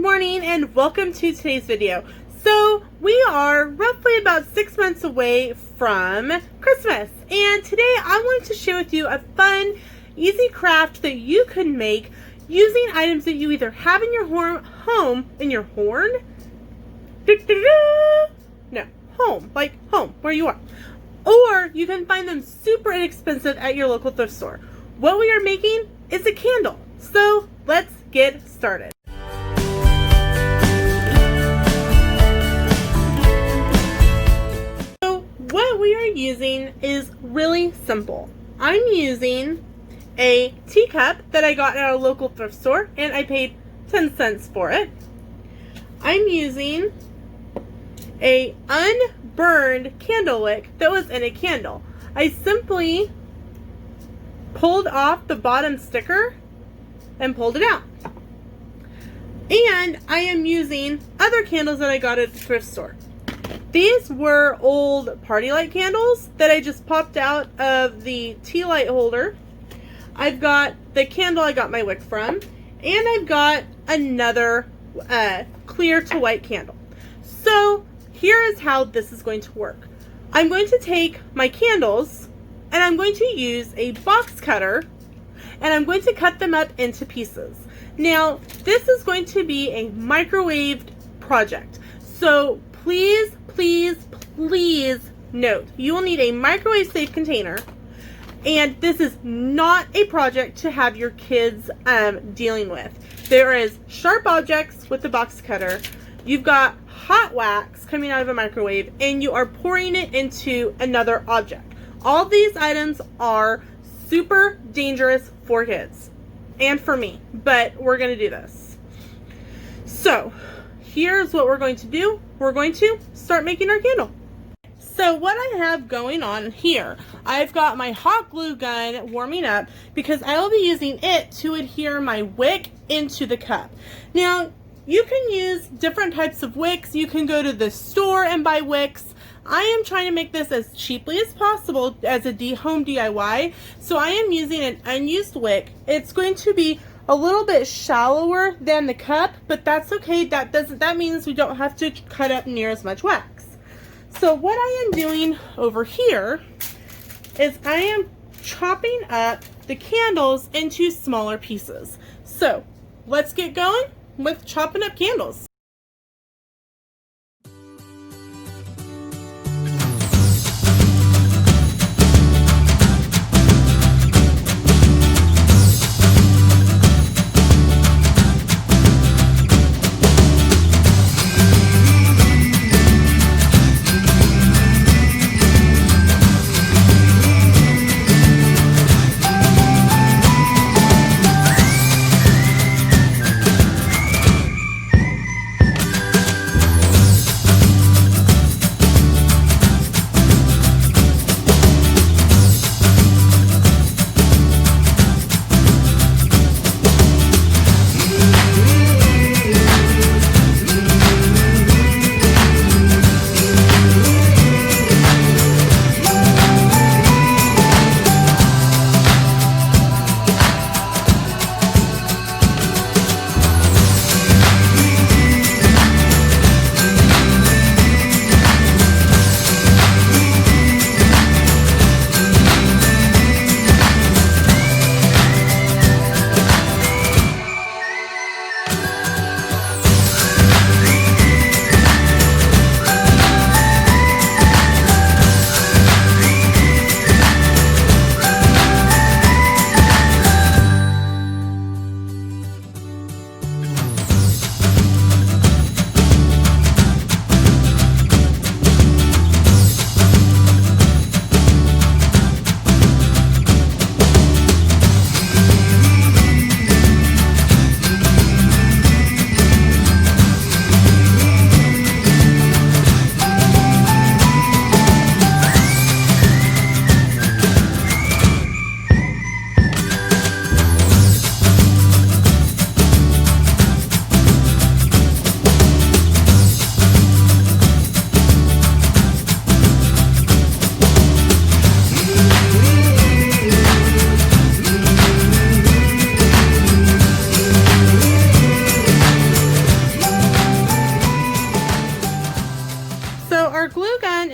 morning and welcome to today's video. So we are roughly about 6 months away from Christmas, and today I wanted to share with you a fun, easy craft that you can make using items that you either have in your home, like home, where you are. Or you can find them super inexpensive at your local thrift store. What we are making is a candle. So let's get started. So what we are using is really simple. I'm using a teacup that I got at a local thrift store and I paid 10 cents for it. I'm using a unburned candle wick that was in a candle. I simply pulled off the bottom sticker and pulled it out. And I am using other candles that I got at the thrift store. These were old party light candles that I just popped out of the tea light holder. I've got the candle I got my wick from, and I've got another clear to white candle. So here is how this is going to work. I'm going to take my candles and I'm going to use a box cutter and I'm going to cut them up into pieces. Now, this is going to be a microwaved project. So please, please, please note, you will need a microwave safe container, and this is not a project to have your kids dealing with. There is sharp objects with the box cutter. You've got hot wax coming out of a microwave, and you are pouring it into another object. All these items are super dangerous for kids and for me, but we're going to do this. So here's what we're going to do. We're going to start making our candle. So what I have going on here, I've got my hot glue gun warming up because I will be using it to adhere my wick into the cup. Now, you can use different types of wicks. You can go to the store and buy wicks. I am trying to make this as cheaply as possible as a home DIY. So I am using an unused wick. It's going to be a little bit shallower than the cup, but that's okay. That means we don't have to cut up near as much wax. So what I am doing over here is I am chopping up the candles into smaller pieces. So let's get going with chopping up candles.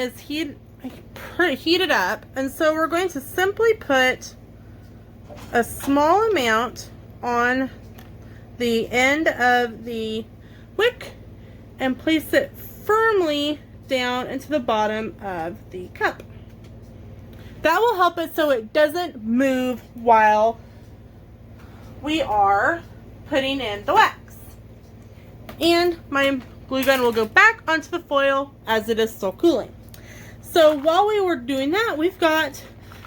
is heated up, and so we're going to simply put a small amount on the end of the wick and place it firmly down into the bottom of the cup. That will help it so it doesn't move while we are putting in the wax. And my glue gun will go back onto the foil as it is still cooling. So while we were doing that, we've got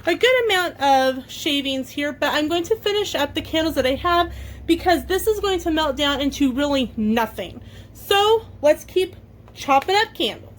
a good amount of shavings here, but I'm going to finish up the candles that I have because this is going to melt down into really nothing. So let's keep chopping up candles.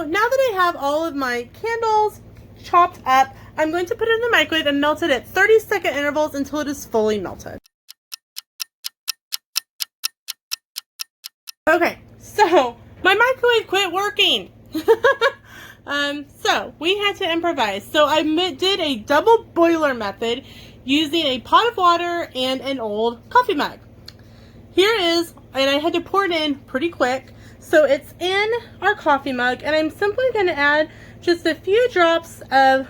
Now that I have all of my candles chopped up, I'm going to put it in the microwave and melt it at 30-second intervals until it is fully melted. Okay, so my microwave quit working. So we had to improvise. So I did a double boiler method using a pot of water and an old coffee mug. Here is, and I had to pour it in pretty quick. So it's in our coffee mug, and I'm simply going to add just a few drops of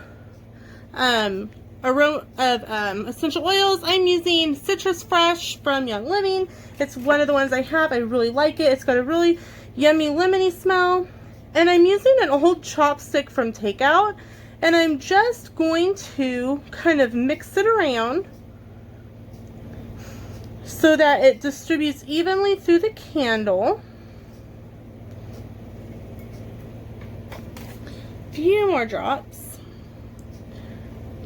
essential oils. I'm using Citrus Fresh from Young Living. It's one of the ones I have. I really like it. It's got a really yummy lemony smell. And I'm using an old chopstick from Takeout, and I'm just going to kind of mix it around so that it distributes evenly through the candle. Few more drops.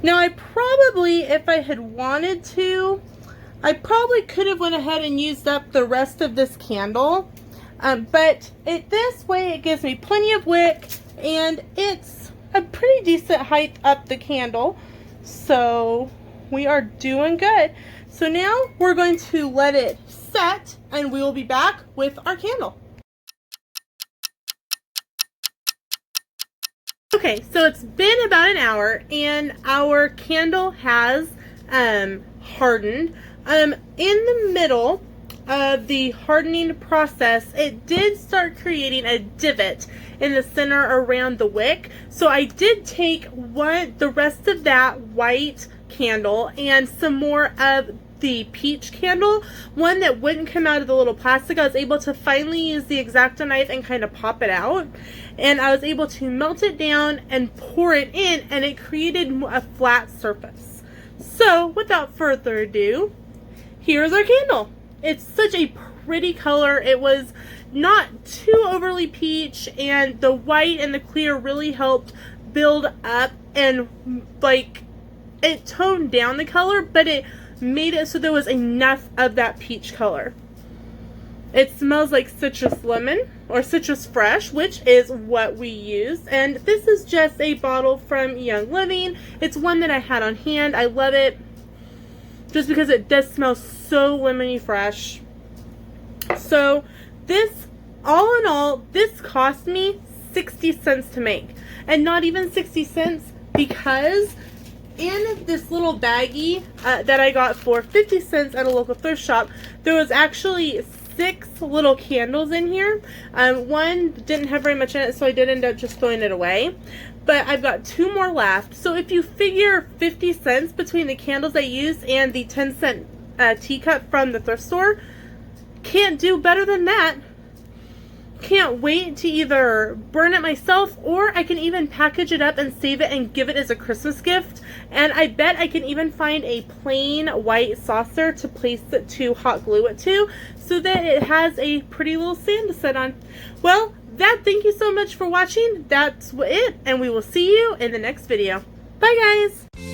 Now I probably, if I had wanted to, I probably could have went ahead and used up the rest of this candle, but this way it gives me plenty of wick, and it's a pretty decent height up the candle, so we are doing good. So now we're going to let it set, and we will be back with our candle. Okay, so it's been about an hour and our candle has hardened. In the middle of the hardening process, it did start creating a divot in the center around the wick. So I did take the rest of that white candle and some more of the peach candle, one that wouldn't come out of the little plastic. I was able to finally use the X-Acto knife and kind of pop it out, and I was able to melt it down and pour it in, and it created a flat surface. So without further ado, here's our candle. It's such a pretty color. It was not too overly peach, and the white and the clear really helped build up and like it toned down the color, but it made it so there was enough of that peach color. It smells like citrus lemon or citrus fresh, which is what we use. And this is just a bottle from Young Living. It's one that I had on hand. I love it just because it does smell so lemony fresh. So this, all in all, this cost me 60 cents to make. And not even 60 cents because in this little baggie that I got for 50 cents at a local thrift shop, there was actually 6 little candles in here. One didn't have very much in it, so I did end up just throwing it away. But I've got 2 more left. So if you figure 50 cents between the candles I used and the 10-cent teacup from the thrift store, can't do better than that. Can't wait to either burn it myself, or I can even package it up and save it and give it as a Christmas gift. And I bet I can even find a plain white saucer to place it to, hot glue it to, so that it has a pretty little stand to sit on. Well, thank you so much for watching. That's it, and we will see you in the next video. Bye, guys.